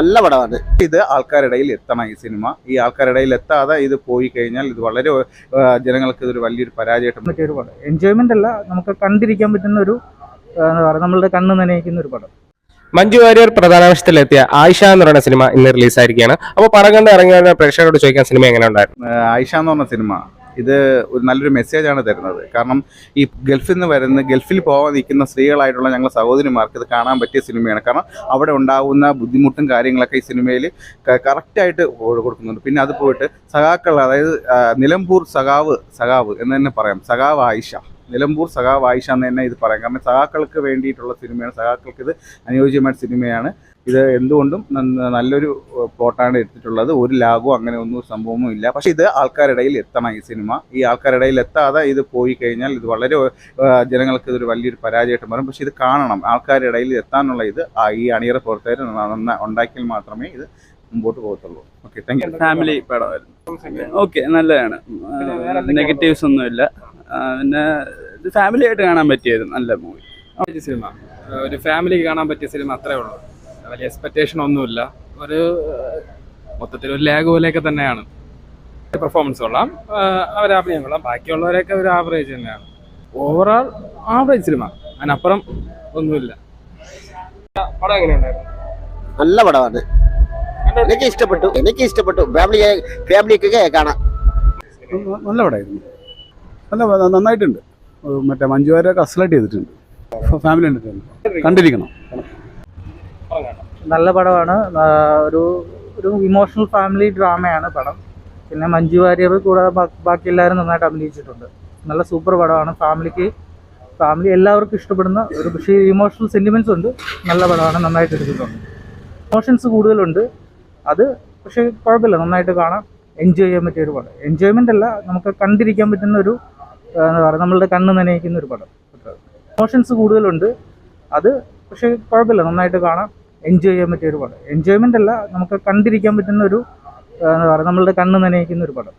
നല്ല പടമാണ്. ഇത് ആൾക്കാരിടയിൽ എത്തണം. ഈ സിനിമ ഈ ആൾക്കാരിടയിൽ എത്താതെ ഇത് പോയി കഴിഞ്ഞാൽ ഇത് വളരെ ജനങ്ങൾക്ക് ഇതൊരു വലിയൊരു പരാജയമായിട്ട് പറ്റിയൊരു പടം. എൻജോയ്മെന്റ് അല്ല, നമുക്ക് കണ്ടിരിക്കാൻ പറ്റുന്ന ഒരു എന്താ പറയുക, നമ്മളുടെ കണ്ണ് നനയിക്കുന്ന ഒരു പടം. മഞ്ജു വാര്യർ പ്രധാനാംശത്തിലെത്തിയ ആയിഷ എന്ന് പറയുന്ന സിനിമ ഇന്ന് റിലീസായിരിക്കുകയാണ്. അപ്പോൾ പടം കണ്ട് ഇറങ്ങിയ പ്രേക്ഷകരോട് ചോദിക്കാൻ സിനിമ എങ്ങനെ ഉണ്ടായിരുന്നു? ആയിഷ എന്ന് പറഞ്ഞ സിനിമ ഇത് ഒരു നല്ലൊരു മെസ്സേജാണ് തരുന്നത്. കാരണം ഈ ഗൾഫിൽ നിന്ന് വരുന്ന ഗൾഫിൽ പോകാൻ നിൽക്കുന്ന സ്ത്രീകളായിട്ടുള്ള ഞങ്ങൾ സഹോദരിമാർക്ക് ഇത് കാണാൻ പറ്റിയ സിനിമയാണ്. കാരണം അവിടെ ഉണ്ടാകുന്ന ബുദ്ധിമുട്ടും കാര്യങ്ങളൊക്കെ ഈ സിനിമയിൽ കറക്റ്റായിട്ട് കൊടുക്കുന്നുണ്ട്. പിന്നെ അത് പോയിട്ട് സഖാക്കൾ, അതായത് നിലമ്പൂർ സഖാവ് എന്ന് തന്നെ പറയാം, സഖാവ് ആയിഷ, നിലമ്പൂർ സഖാവ് ആയിഷ എന്ന് തന്നെ ഇത് പറയാം. കാരണം സഖാക്കൾക്ക് വേണ്ടിയിട്ടുള്ള സിനിമയാണ്, സഖാക്കൾക്ക് ഇത് അനുയോജ്യമായ സിനിമയാണ്. ഇത് എന്തുകൊണ്ടും നല്ലൊരു പ്ലോട്ടാണ് എടുത്തിട്ടുള്ളത്. ഒരു ലാഗോ അങ്ങനെ ഒന്നും സംഭവമോ ഇല്ല. പക്ഷേ ഇത് ആൾക്കാരിടയിൽ എത്തണം. ഈ സിനിമ ഈ ആൾക്കാരിടയിൽ എത്താതെ ഇത് പോയി കഴിഞ്ഞാൽ ഇത് വളരെ ജനങ്ങൾക്ക് ഇതൊരു വലിയൊരു പരാജയമായിട്ട് മാറും. പക്ഷേ ഇത് കാണണം. ആൾക്കാരുടെ ഇടയിൽ എത്താനുള്ള ഇത് ഈ അണിയറ പ്രവർത്തകർ ഉണ്ടാക്കിയാൽ മാത്രമേ ഇത് മുമ്പോട്ട് പോകത്തുള്ളൂ. Okay, thank you. ഫാമിലി പടമായിരുന്നു. ഓക്കെ, നല്ലതാണ്. നെഗറ്റീവ്സ് ഒന്നുമില്ല. പിന്നെ ഇത് ഫാമിലി ആയിട്ട് കാണാൻ പറ്റിയത് നല്ല മൂവി സിനിമ. ഒരു ഫാമിലിക്ക് കാണാൻ പറ്റിയ സിനിമ അത്രേ ഉള്ളൂ. വലിയ എക്സ്പെക്ടേഷൻ ഒന്നുമില്ല. ഒരു മൊത്തത്തിൽ ഒരു ലാഗ് പോലെയൊക്കെ തന്നെയാണ്. പെർഫോമൻസ് കൊള്ളാം, അവരെ അഭിനയം കൊള്ളാം, ബാക്കിയുള്ളവരൊക്കെ ഒരു ആവറേജ് തന്നെയാണ്. ഓവറോൾ ആവറേജ് സിനിമ, അതിനപ്പുറം ഒന്നുമില്ല. പടം എങ്ങനെയുണ്ടായിരുന്നു? നല്ല പടമാണ്. എനിക്ക് ഇഷ്ടപ്പെട്ടു. ഫാമിലിക്കൊക്കെ കാണാം. നല്ല പടമായിരുന്നു. നന്നായിട്ടുണ്ട്. മറ്റേ മഞ്ജു വാര്യരൊക്കെ അസലായിട്ട് ചെയ്തിട്ടുണ്ട്. ഫാമിലി കണ്ടിരിക്കണം. നല്ല പടമാണ്. ഒരു ഇമോഷണൽ ഫാമിലി ഡ്രാമയാണ് പടം. പിന്നെ മഞ്ജു വാര്യർ കൂടാതെ ബാക്കി എല്ലാവരും നന്നായിട്ട് അഭിനയിച്ചിട്ടുണ്ട്. നല്ല സൂപ്പർ പടമാണ്. ഫാമിലി എല്ലാവർക്കും ഇഷ്ടപ്പെടുന്ന ഒരു, പക്ഷേ ഇമോഷണൽ സെൻറ്റിമെൻറ്റ്സ് ഉണ്ട്. നല്ല പടമാണ്, നന്നായിട്ട് എടുത്തിട്ടുണ്ട്. ഇമോഷൻസ് കൂടുതലുണ്ട്. അത് പക്ഷേ കുഴപ്പമില്ല, നന്നായിട്ട് കാണാം, എൻജോയ് ചെയ്യാൻ പറ്റിയ ഒരു പടം. എൻജോയ്മെൻ്റ് അല്ല, നമുക്ക് കണ്ടിരിക്കാൻ പറ്റുന്ന ഒരു എന്താ പറയുക, നമ്മളുടെ കണ്ണ് നനയിക്കുന്ന ഒരു പടം. ഇമോഷൻസ് കൂടുതലുണ്ട്. അത് പക്ഷേ കുഴപ്പമില്ല, നന്നായിട്ട് കാണാം, എൻജോയ് ചെയ്യാൻ പറ്റിയ ഒരു പടം. എൻജോയ്മെൻ്റ് അല്ല, നമുക്ക് കണ്ടിരിക്കാൻ പറ്റുന്ന ഒരു എന്താ പറയുക, നമ്മളുടെ കണ്ണ് നനയിക്കുന്ന ഒരു പടം.